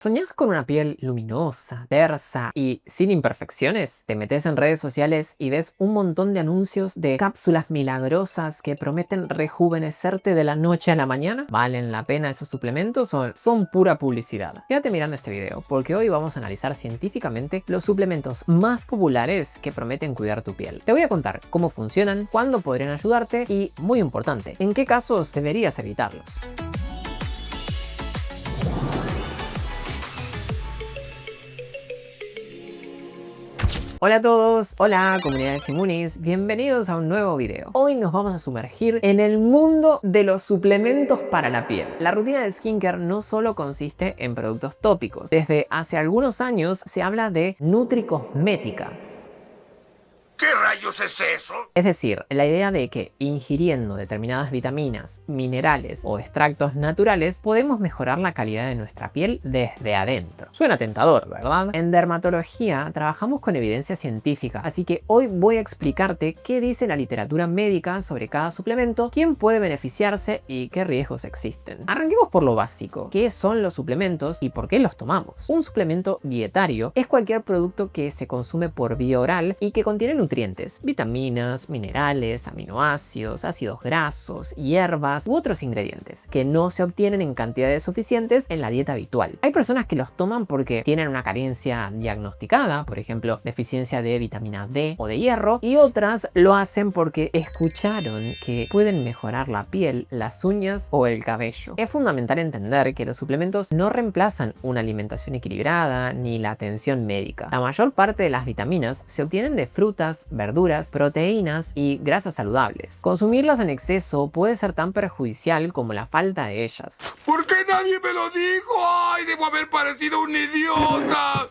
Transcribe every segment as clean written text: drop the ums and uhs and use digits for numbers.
¿Soñás con una piel luminosa, tersa y sin imperfecciones? ¿Te metes en redes sociales y ves un montón de anuncios de cápsulas milagrosas que prometen rejuvenecerte de la noche a la mañana? ¿Valen la pena esos suplementos o son pura publicidad? Quédate mirando este video porque hoy vamos a analizar científicamente los suplementos más populares que prometen cuidar tu piel. Te voy a contar cómo funcionan, cuándo podrían ayudarte y, muy importante, en qué casos deberías evitarlos. Hola a todos, hola comunidades Inmunis, bienvenidos a un nuevo video. Hoy nos vamos a sumergir en el mundo de los suplementos para la piel. La rutina de skincare no solo consiste en productos tópicos. Desde hace algunos años se habla de nutricosmética. ¿Qué rayos es eso? Es decir, la idea de que ingiriendo determinadas vitaminas, minerales o extractos naturales podemos mejorar la calidad de nuestra piel desde adentro. Suena tentador, ¿verdad? En dermatología trabajamos con evidencia científica, así que hoy voy a explicarte qué dice la literatura médica sobre cada suplemento, quién puede beneficiarse y qué riesgos existen. Arranquemos por lo básico. ¿Qué son los suplementos y por qué los tomamos? Un suplemento dietario es cualquier producto que se consume por vía oral y que contiene nutrientes, vitaminas, minerales, aminoácidos, ácidos grasos, hierbas u otros ingredientes que no se obtienen en cantidades suficientes en la dieta habitual. Hay personas que los toman porque tienen una carencia diagnosticada, por ejemplo, deficiencia de vitamina D o de hierro, y otras lo hacen porque escucharon que pueden mejorar la piel, las uñas o el cabello. Es fundamental entender que los suplementos no reemplazan una alimentación equilibrada ni la atención médica. La mayor parte de las vitaminas se obtienen de frutas, verduras, proteínas y grasas saludables. Consumirlas en exceso puede ser tan perjudicial como la falta de ellas. ¿Por qué nadie me lo dijo? ¡Ay, debo haber parecido un idiota!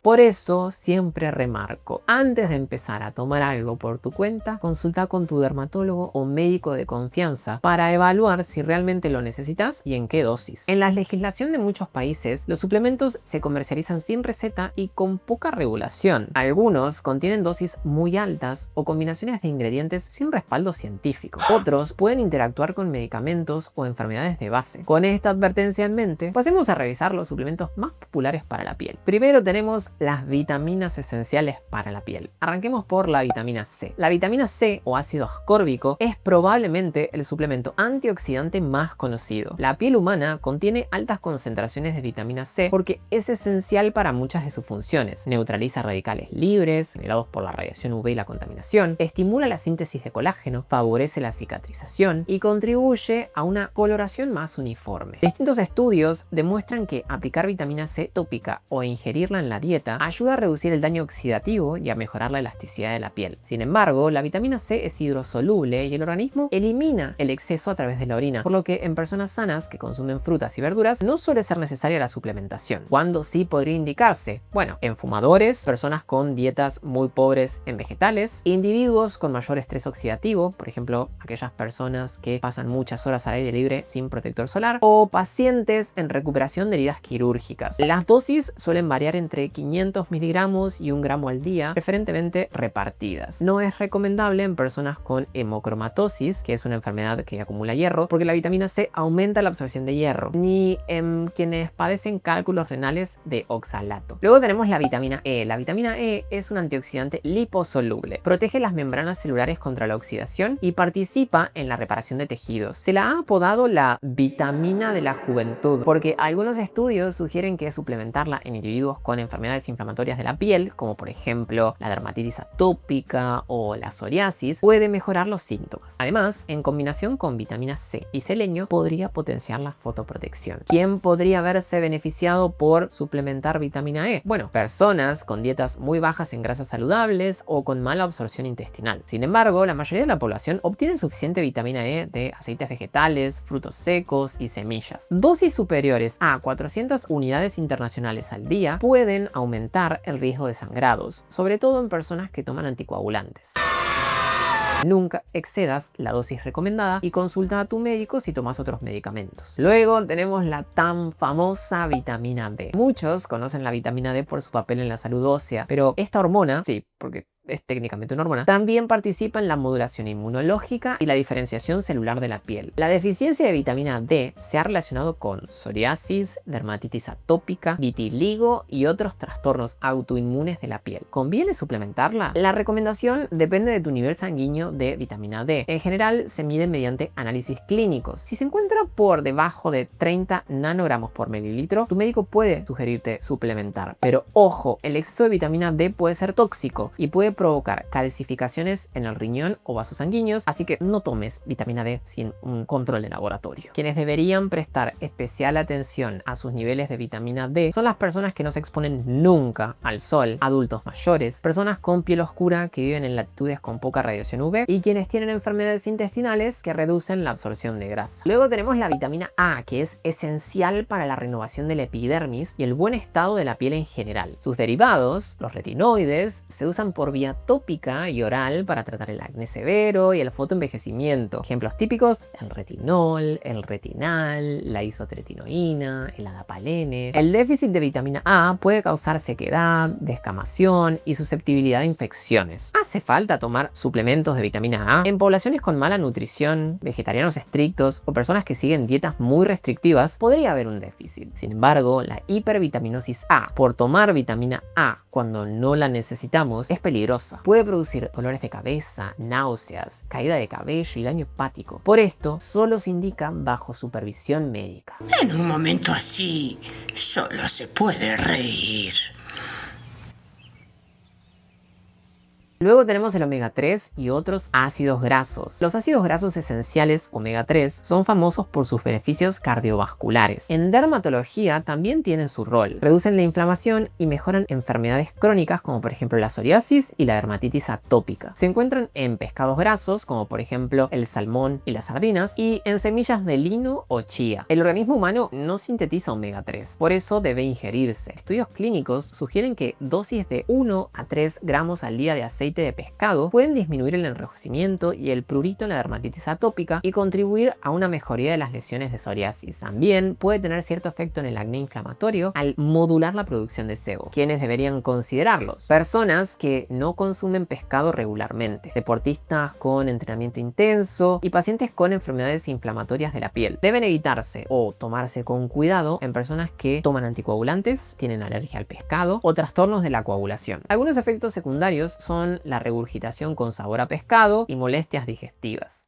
Por eso siempre remarco, antes de empezar a tomar algo por tu cuenta, consulta con tu dermatólogo o médico de confianza para evaluar si realmente lo necesitas y en qué dosis. En la legislación de muchos países, los suplementos se comercializan sin receta y con poca regulación. Algunos contienen dosis muy altas o combinaciones de ingredientes sin respaldo científico. Otros pueden interactuar con medicamentos o enfermedades de base. Con esta advertencia en mente, pasemos a revisar los suplementos más populares para la piel. Primero tenemos las vitaminas esenciales para la piel. Arranquemos por la vitamina C. La vitamina C o ácido ascórbico es probablemente el suplemento antioxidante más conocido. La piel humana contiene altas concentraciones de vitamina C porque es esencial para muchas de sus funciones. Neutraliza radicales libres generados por la radiación UV y la contaminación, estimula la síntesis de colágeno, favorece la cicatrización y contribuye a una coloración más uniforme. Distintos estudios demuestran que aplicar vitamina C tópica o ingerirla en la dieta ayuda a reducir el daño oxidativo y a mejorar la elasticidad de la piel. Sin embargo, la vitamina C es hidrosoluble y el organismo elimina el exceso a través de la orina, por lo que en personas sanas que consumen frutas y verduras no suele ser necesaria la suplementación. ¿Cuándo sí podría indicarse? Bueno, en fumadores, personas con dietas muy pobres en vegetales, individuos con mayor estrés oxidativo, por ejemplo, aquellas personas que pasan muchas horas al aire libre sin protector solar, o pacientes en recuperación de heridas quirúrgicas. Las dosis suelen variar entre 500 miligramos y 1 gramo al día, preferentemente repartidas. No es recomendable en personas con hemocromatosis, que es una enfermedad que acumula hierro, porque la vitamina C aumenta la absorción de hierro, ni en quienes padecen cálculos renales de oxalato. Luego tenemos la vitamina E. La vitamina E es un antioxidante liposoluble, protege las membranas celulares contra la oxidación y participa en la reparación de tejidos. Se la ha apodado la vitamina de la juventud, porque algunos estudios sugieren que suplementarla en individuos con enfermedades inflamatorias de la piel, como por ejemplo la dermatitis atópica o la psoriasis, puede mejorar los síntomas. Además, en combinación con vitamina C y selenio, podría potenciar la fotoprotección. ¿Quién podría verse beneficiado por suplementar vitamina E? Bueno, personas con dietas muy bajas en grasas saludables o con mala absorción intestinal. Sin embargo, la mayoría de la población obtiene suficiente vitamina E de aceites vegetales, frutos secos y semillas. Dosis superiores a 400 unidades internacionales al día pueden aumentar el riesgo de sangrados, sobre todo en personas que toman anticoagulantes. Nunca excedas la dosis recomendada y consulta a tu médico si tomas otros medicamentos. Luego tenemos la tan famosa vitamina D. Muchos conocen la vitamina D por su papel en la salud ósea, pero esta hormona, sí, porque es técnicamente una hormona, también participa en la modulación inmunológica y la diferenciación celular de la piel. La deficiencia de vitamina D se ha relacionado con psoriasis, dermatitis atópica, vitiligo y otros trastornos autoinmunes de la piel. ¿Conviene suplementarla? La recomendación depende de tu nivel sanguíneo de vitamina D. En general se mide mediante análisis clínicos. Si se encuentra por debajo de 30 nanogramos por mililitro, tu médico puede sugerirte suplementar. Pero ojo, el exceso de vitamina D puede ser tóxico y puede provocar calcificaciones en el riñón o vasos sanguíneos, así que no tomes vitamina D sin un control de laboratorio. Quienes deberían prestar especial atención a sus niveles de vitamina D son las personas que no se exponen nunca al sol, adultos mayores, personas con piel oscura que viven en latitudes con poca radiación UV y quienes tienen enfermedades intestinales que reducen la absorción de grasa. Luego tenemos la vitamina A, que es esencial para la renovación de la epidermis y el buen estado de la piel en general. Sus derivados, los retinoides, se usan por vía tópica y oral para tratar el acné severo y el fotoenvejecimiento. Ejemplos típicos: el retinol, el retinal, la isotretinoína, el adapalene. El déficit de vitamina A puede causar sequedad, descamación y susceptibilidad a infecciones. ¿Hace falta tomar suplementos de vitamina A? En poblaciones con mala nutrición, vegetarianos estrictos o personas que siguen dietas muy restrictivas, podría haber un déficit. Sin embargo, la hipervitaminosis A por tomar vitamina A cuando no la necesitamos es peligrosa. Puede producir dolores de cabeza, náuseas, caída de cabello y daño hepático. Por esto, solo se indica bajo supervisión médica. En un momento así, solo se puede reír. Luego tenemos el omega 3 y otros ácidos grasos. Los ácidos grasos esenciales omega 3 son famosos por sus beneficios cardiovasculares. En dermatología también tienen su rol. Reducen la inflamación y mejoran enfermedades crónicas como por ejemplo la psoriasis y la dermatitis atópica. Se encuentran en pescados grasos como por ejemplo el salmón y las sardinas y en semillas de lino o chía. El organismo humano no sintetiza omega 3, por eso debe ingerirse. Estudios clínicos sugieren que dosis de 1 a 3 gramos al día de aceite de pescado pueden disminuir el enrojecimiento y el prurito en la dermatitis atópica y contribuir a una mejoría de las lesiones de psoriasis. También puede tener cierto efecto en el acné inflamatorio al modular la producción de sebo. ¿Quiénes deberían considerarlos? Personas que no consumen pescado regularmente, deportistas con entrenamiento intenso y pacientes con enfermedades inflamatorias de la piel. Deben evitarse o tomarse con cuidado en personas que toman anticoagulantes, tienen alergia al pescado o trastornos de la coagulación. Algunos efectos secundarios son la regurgitación con sabor a pescado y molestias digestivas.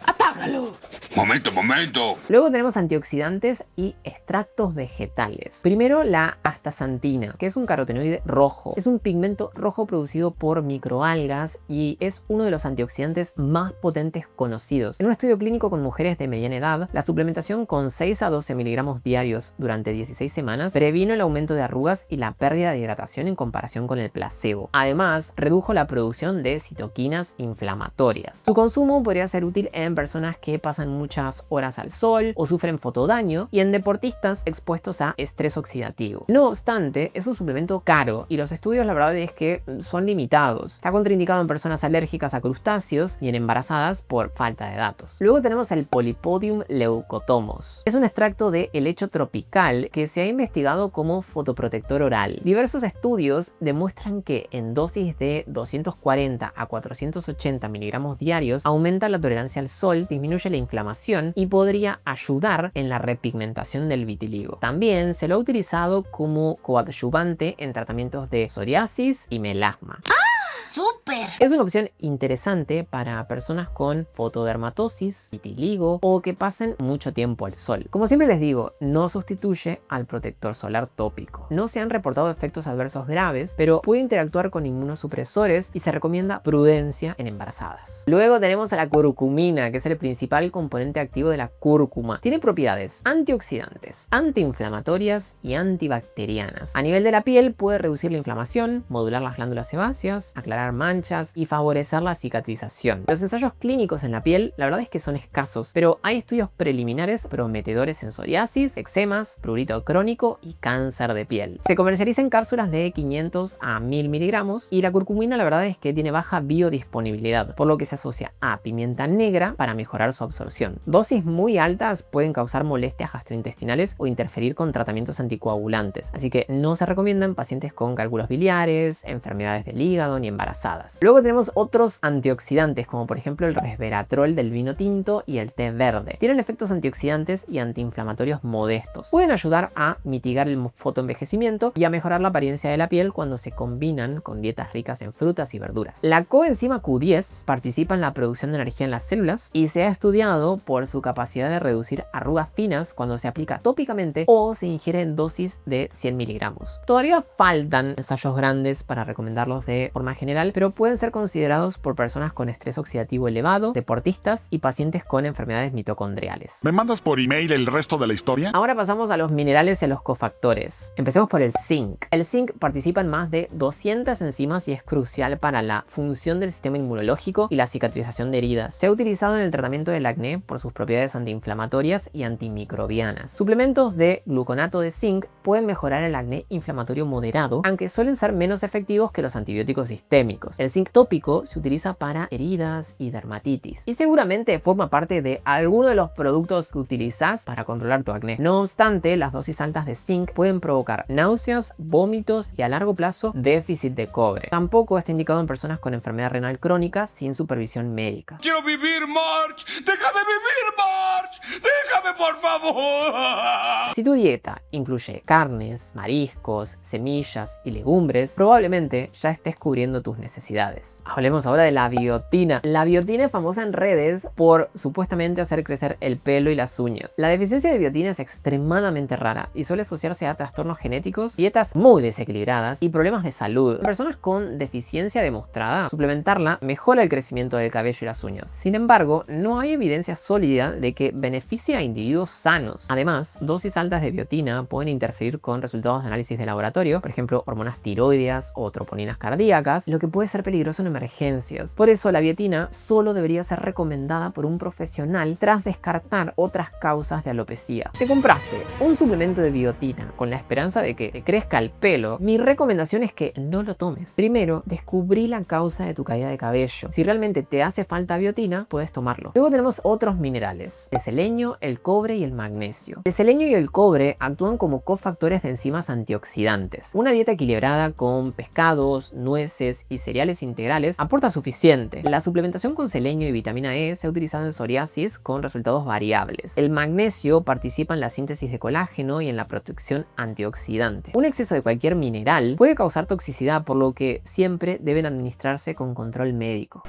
¡Apágalo! Momento. Luego tenemos antioxidantes y extractos vegetales. Primero la astaxantina, que es un carotenoide rojo. Es un pigmento rojo producido por microalgas y es uno de los antioxidantes más potentes conocidos. En un estudio clínico con mujeres de mediana edad, la suplementación con 6 a 12 miligramos diarios durante 16 semanas previno el aumento de arrugas y la pérdida de hidratación en comparación con el placebo. Además, redujo la producción de citoquinas inflamatorias. Su consumo podría ser útil en personas que pasan muchas horas al sol o sufren fotodaño y en deportistas expuestos a estrés oxidativo. No obstante, es un suplemento caro y los estudios la verdad es que son limitados. Está contraindicado en personas alérgicas a crustáceos y en embarazadas por falta de datos. Luego tenemos el Polypodium leucotomos. Es un extracto de helecho tropical que se ha investigado como fotoprotector oral. Diversos estudios demuestran que en dosis de 240 a 480 miligramos diarios aumenta la tolerancia al sol, disminuye la inflamación y podría ayudar en la repigmentación del vitiligo. También se lo ha utilizado como coadyuvante en tratamientos de psoriasis y melasma. ¡Súper! Es una opción interesante para personas con fotodermatosis, vitiligo o que pasen mucho tiempo al sol. Como siempre les digo, no sustituye al protector solar tópico. No se han reportado efectos adversos graves, pero puede interactuar con inmunosupresores y se recomienda prudencia en embarazadas. Luego tenemos a la curcumina, que es el principal componente activo de la cúrcuma. Tiene propiedades antioxidantes, antiinflamatorias y antibacterianas. A nivel de la piel puede reducir la inflamación, modular las glándulas sebáceas, aclarar manchas manchas y favorecer la cicatrización. Los ensayos clínicos en la piel, la verdad es que son escasos, pero hay estudios preliminares prometedores en psoriasis, eczemas, prurito crónico y cáncer de piel. Se comercializa en cápsulas de 500 a 1000 miligramos y la curcumina la verdad es que tiene baja biodisponibilidad, por lo que se asocia a pimienta negra para mejorar su absorción. Dosis muy altas pueden causar molestias gastrointestinales o interferir con tratamientos anticoagulantes, así que no se recomienda en pacientes con cálculos biliares, enfermedades del hígado ni embarazadas. Luego tenemos otros antioxidantes como por ejemplo el resveratrol del vino tinto y el té verde. Tienen efectos antioxidantes y antiinflamatorios modestos. Pueden ayudar a mitigar el fotoenvejecimiento y a mejorar la apariencia de la piel cuando se combinan con dietas ricas en frutas y verduras. La coenzima Q10 participa en la producción de energía en las células y se ha estudiado por su capacidad de reducir arrugas finas cuando se aplica tópicamente o se ingiere en dosis de 100 miligramos. Todavía faltan ensayos grandes para recomendarlos de forma general, pero pueden ser considerados por personas con estrés oxidativo elevado, deportistas y pacientes con enfermedades mitocondriales. ¿Me mandas por email el resto de la historia? Ahora pasamos a los minerales y a los cofactores. Empecemos por el zinc. El zinc participa en más de 200 enzimas y es crucial para la función del sistema inmunológico y la cicatrización de heridas. Se ha utilizado en el tratamiento del acné por sus propiedades antiinflamatorias y antimicrobianas. Suplementos de gluconato de zinc pueden mejorar el acné inflamatorio moderado, aunque suelen ser menos efectivos que los antibióticos sistémicos. El zinc tópico se utiliza para heridas y dermatitis y seguramente forma parte de alguno de los productos que utilizas para controlar tu acné. No obstante, las dosis altas de zinc pueden provocar náuseas, vómitos y a largo plazo déficit de cobre. Tampoco está indicado en personas con enfermedad renal crónica sin supervisión médica. ¡Quiero vivir, Marge! ¡Déjame vivir, Marge! ¡Déjame, por favor! Si tu dieta incluye carnes, mariscos, semillas y legumbres, probablemente ya estés cubriendo tus necesidades. Hablemos ahora de la biotina. La biotina es famosa en redes por supuestamente hacer crecer el pelo y las uñas. La deficiencia de biotina es extremadamente rara y suele asociarse a trastornos genéticos, dietas muy desequilibradas y problemas de salud. En personas con deficiencia demostrada, suplementarla mejora el crecimiento del cabello y las uñas. Sin embargo, no hay evidencia sólida de que beneficie a individuos sanos. Además, dosis altas de biotina pueden interferir con resultados de análisis de laboratorio, por ejemplo, hormonas tiroideas o troponinas cardíacas, lo que puede ser peligroso en emergencias. Por eso, la biotina solo debería ser recomendada por un profesional tras descartar otras causas de alopecia. Te compraste un suplemento de biotina con la esperanza de que te crezca el pelo. Mi recomendación es que no lo tomes. Primero, descubrí la causa de tu caída de cabello. Si realmente te hace falta biotina, puedes tomarlo. Luego tenemos otros minerales: el selenio, el cobre y el magnesio. El selenio y el cobre actúan como cofactores de enzimas antioxidantes. Una dieta equilibrada con pescados, nueces y cereales integrales aporta suficiente. La suplementación con selenio y vitamina E se ha utilizado en psoriasis con resultados variables. El magnesio participa en la síntesis de colágeno y en la protección antioxidante. Un exceso de cualquier mineral puede causar toxicidad, por lo que siempre deben administrarse con control médico.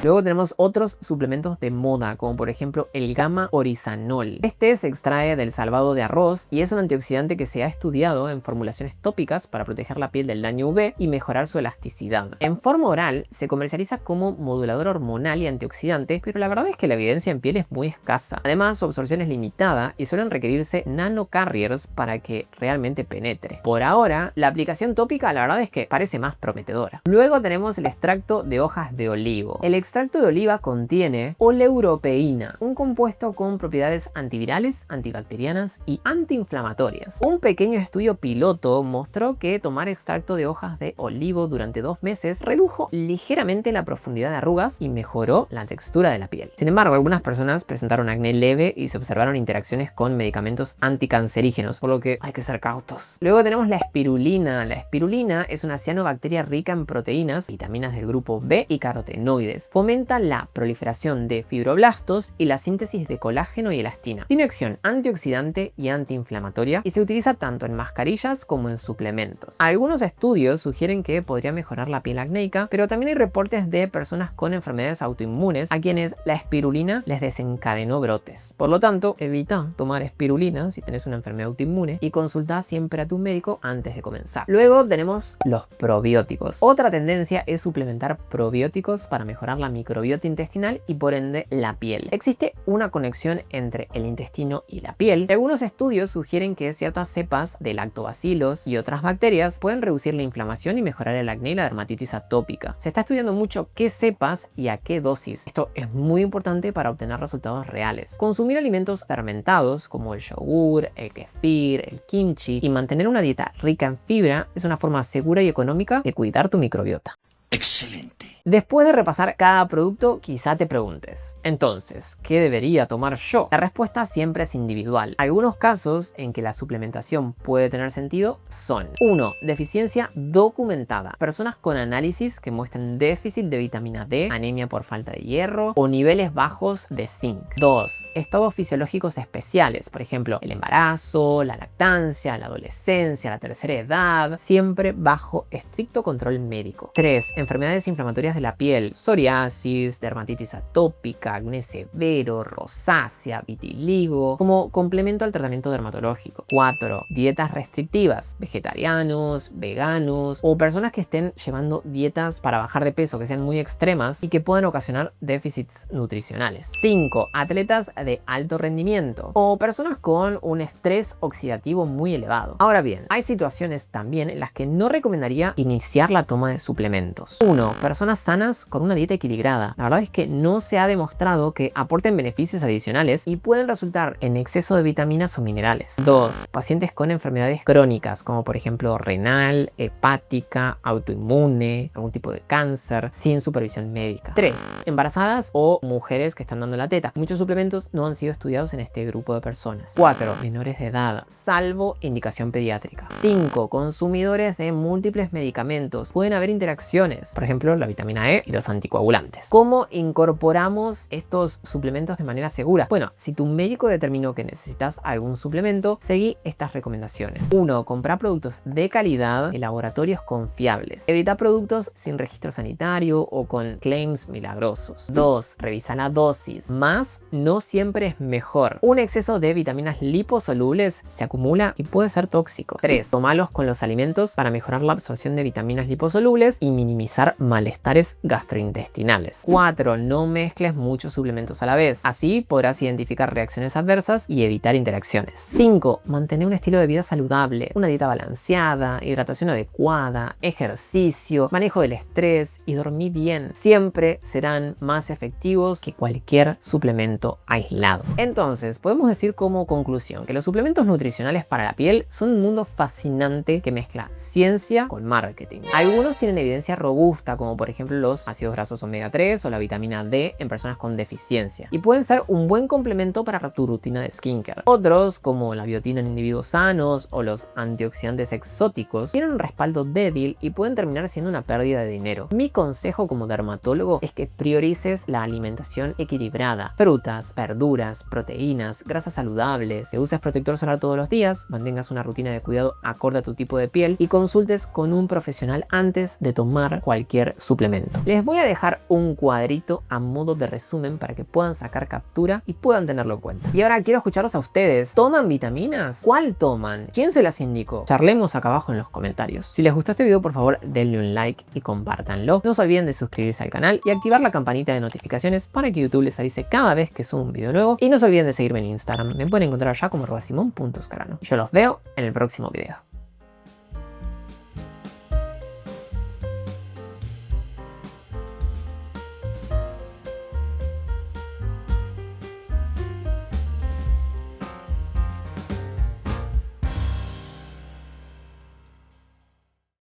Luego tenemos otros suplementos de moda, como por ejemplo el gamma orizanol. Este se extrae del salvado de arroz y es un antioxidante que se ha estudiado en formulaciones tópicas para proteger la piel del daño UV y mejorar su elasticidad. En forma oral se comercializa como modulador hormonal y antioxidante, pero la verdad es que la evidencia en piel es muy escasa. Además, su absorción es limitada y suelen requerirse nanocarriers para que realmente penetre. Por ahora, la aplicación tópica la verdad es que parece más prometedora. Luego tenemos el extracto de hojas de olivo. El extracto de oliva contiene oleuropeína, un compuesto con propiedades antivirales, antibacterianas y antiinflamatorias. Un pequeño estudio piloto mostró que tomar extracto de hojas de olivo durante 2 meses redujo ligeramente la profundidad de arrugas y mejoró la textura de la piel. Sin embargo, algunas personas presentaron acné leve y se observaron interacciones con medicamentos anticancerígenos, por lo que hay que ser cautos. Luego tenemos la espirulina. La espirulina es una cianobacteria rica en proteínas, vitaminas del grupo B y carotenoides. Fomenta la proliferación de fibroblastos y la síntesis de colágeno y elastina. Tiene acción antioxidante y antiinflamatoria y se utiliza tanto en mascarillas como en suplementos. Algunos estudios sugieren que podría mejorar la piel acnéica, pero también hay reportes de personas con enfermedades autoinmunes a quienes la espirulina les desencadenó brotes. Por lo tanto, evita tomar espirulina si tenés una enfermedad autoinmune y consulta siempre a tu médico antes de comenzar. Luego tenemos los probióticos. Otra tendencia es suplementar probióticos para mejorar la la microbiota intestinal y por ende la piel. Existe una conexión entre el intestino y la piel. Algunos estudios sugieren que ciertas cepas de lactobacilos y otras bacterias pueden reducir la inflamación y mejorar el acné y la dermatitis atópica. Se está estudiando mucho qué cepas y a qué dosis. Esto es muy importante para obtener resultados reales. Consumir alimentos fermentados como el yogur, el kefir, el kimchi y mantener una dieta rica en fibra es una forma segura y económica de cuidar tu microbiota. Excelente. Después de repasar cada producto, quizá te preguntes, entonces, ¿qué debería tomar yo? La respuesta siempre es individual. Algunos casos en que la suplementación puede tener sentido son: 1. Deficiencia documentada. Personas con análisis que muestran déficit de vitamina D, anemia por falta de hierro o niveles bajos de zinc. 2. Estados fisiológicos especiales, por ejemplo, el embarazo, la lactancia, la adolescencia, la tercera edad, siempre bajo estricto control médico. 3. Enfermedades inflamatorias de la piel, psoriasis, dermatitis atópica, acné severo, rosácea, vitiligo, como complemento al tratamiento dermatológico. 4. Dietas restrictivas, vegetarianos, veganos o personas que estén llevando dietas para bajar de peso que sean muy extremas y que puedan ocasionar déficits nutricionales. 5. Atletas de alto rendimiento o personas con un estrés oxidativo muy elevado. Ahora bien, hay situaciones también en las que no recomendaría iniciar la toma de suplementos. 1. Personas sanas con una dieta equilibrada. La verdad es que no se ha demostrado que aporten beneficios adicionales y pueden resultar en exceso de vitaminas o minerales. 2. Pacientes con enfermedades crónicas como por ejemplo renal, hepática, autoinmune, algún tipo de cáncer, sin supervisión médica. 3. Embarazadas o mujeres que están dando la teta. Muchos suplementos no han sido estudiados en este grupo de personas. 4. Menores de edad, salvo indicación pediátrica. 5. Consumidores de múltiples medicamentos. Pueden haber interacciones, por ejemplo la vitamina E y los anticoagulantes. ¿Cómo incorporamos estos suplementos de manera segura? Bueno, si tu médico determinó que necesitas algún suplemento, seguí estas recomendaciones. 1. Comprar productos de calidad de laboratorios confiables. Evita productos sin registro sanitario o con claims milagrosos. 2. Revisa la dosis. Más no siempre es mejor. Un exceso de vitaminas liposolubles se acumula y puede ser tóxico. 3. Tómalos con los alimentos para mejorar la absorción de vitaminas liposolubles y minimizar malestares gastrointestinales. 4. No mezcles muchos suplementos a la vez. Así podrás identificar reacciones adversas y evitar interacciones. 5. Mantener un estilo de vida saludable, una dieta balanceada, hidratación adecuada, ejercicio, manejo del estrés y dormir bien. Siempre serán más efectivos que cualquier suplemento aislado. Entonces, podemos decir como conclusión que los suplementos nutricionales para la piel son un mundo fascinante que mezcla ciencia con marketing. Algunos tienen evidencia robusta, como por ejemplo los ácidos grasos omega 3 o la vitamina D en personas con deficiencia, y pueden ser un buen complemento para tu rutina de skincare. Otros, como la biotina en individuos sanos o los antioxidantes exóticos, tienen un respaldo débil y pueden terminar siendo una pérdida de dinero. Mi consejo como dermatólogo es que priorices la alimentación equilibrada: frutas, verduras, proteínas, grasas saludables, que uses protector solar todos los días, mantengas una rutina de cuidado acorde a tu tipo de piel y consultes con un profesional antes de tomar cualquier suplemento. Les voy a dejar un cuadrito a modo de resumen para que puedan sacar captura y puedan tenerlo en cuenta. Y ahora quiero escucharlos a ustedes. ¿Toman vitaminas? ¿Cuál toman? ¿Quién se las indicó? Charlemos acá abajo en los comentarios. Si les gustó este video, por favor denle un like y compártanlo. No se olviden de suscribirse al canal y activar la campanita de notificaciones para que YouTube les avise cada vez que subo un video nuevo. Y no se olviden de seguirme en Instagram. Me pueden encontrar allá como @simon.scarano. Yo los veo en el próximo video.